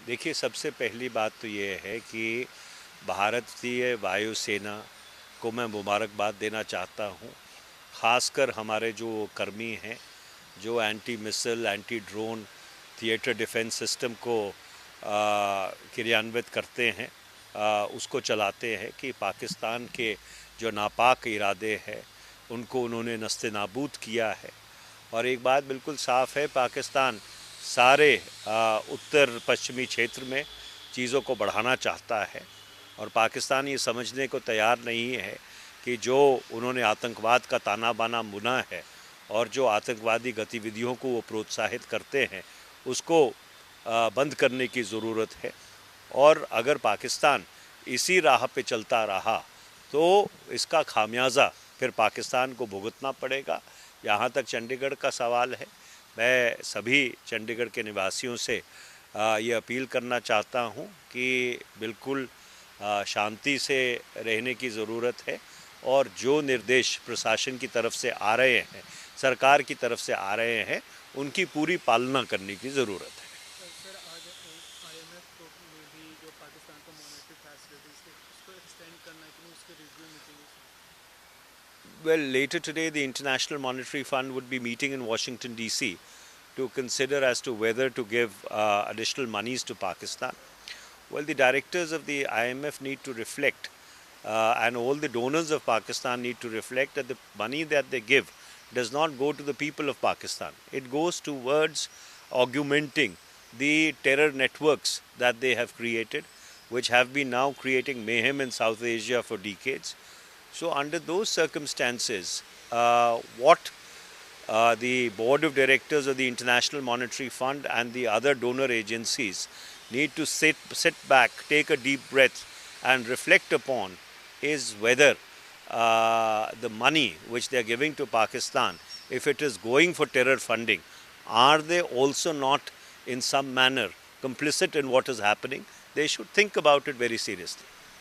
देखिए, सबसे पहली बात तो ये है कि भारतीय वायुसेना को मैं मुबारकबाद देना चाहता हूँ। ख़ासकर हमारे जो कर्मी हैं, जो anti missile, anti drone, theatre defence system को क्रियान्वित करते हैं, उसको चलाते हैं, कि पाकिस्तान के जो नापाक इरादे हैं उनको उन्होंने नस्ते नाबूद किया है। और एक बात बिल्कुल साफ़ है, पाकिस्तान सारे उत्तर पश्चिमी क्षेत्र में चीज़ों को बढ़ाना चाहता है और पाकिस्तान ये समझने को तैयार नहीं है कि जो उन्होंने आतंकवाद का ताना बाना बुना है और जो आतंकवादी गतिविधियों को वो प्रोत्साहित करते हैं, उसको बंद करने की ज़रूरत है। और अगर पाकिस्तान इसी राह पे चलता रहा तो इसका खामियाजा फिर पाकिस्तान को भुगतना पड़ेगा। यहाँ तक चंडीगढ़ का सवाल है, मैं सभी चंडीगढ़ के निवासियों से ये अपील करना चाहता हूँ कि बिल्कुल शांति से रहने की ज़रूरत है और जो निर्देश प्रशासन की तरफ से आ रहे हैं, सरकार की तरफ से आ रहे हैं, उनकी पूरी पालना करने की ज़रूरत है। सर, आज आईएमएफ को में भी जो पाकिस्तान को मॉनेटरी फैसिलिटीज थे उसको एक्सटेंड करना है कि उसकी review meeting. Well, later today, the International Monetary Fund would be meeting in Washington, D.C. to consider as to whether to give additional monies to Pakistan. Well, the directors of the IMF need to reflect, and all the donors of Pakistan need to reflect that the money that they give does not go to the people of Pakistan. It goes towards augmenting the terror networks that they have created, which have been now creating mayhem in South Asia for decades. So, under those circumstances, what the board of directors of the International Monetary Fund and the other donor agencies need to sit back, take a deep breath, and reflect upon is whether the money which they are giving to Pakistan, if it is going for terror funding, are they also not in some manner complicit in what is happening? They should think about it very seriously.